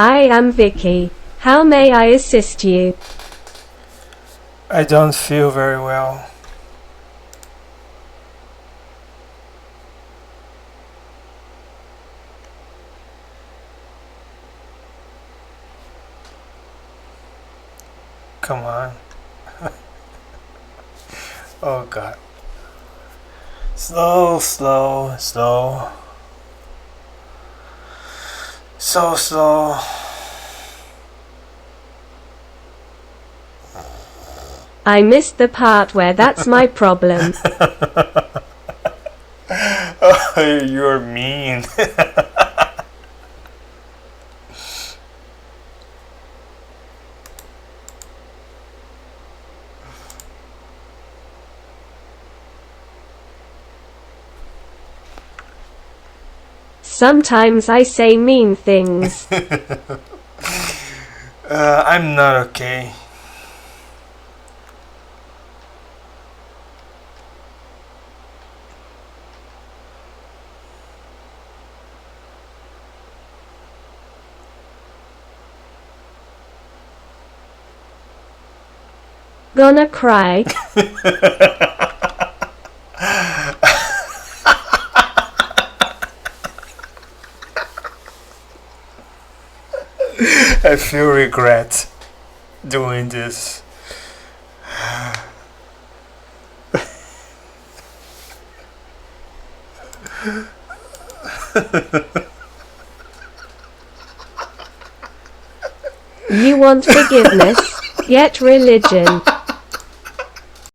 I am Vicky. How may I assist you? I don't feel very well. Come on. Oh God. Slow, slow, slow. So slow. I missed the part where that's my problem. Oh, you're mean. Sometimes I say mean things. I'm not okay. Gonna cry. I feel regret doing this. You want forgiveness? Get religion.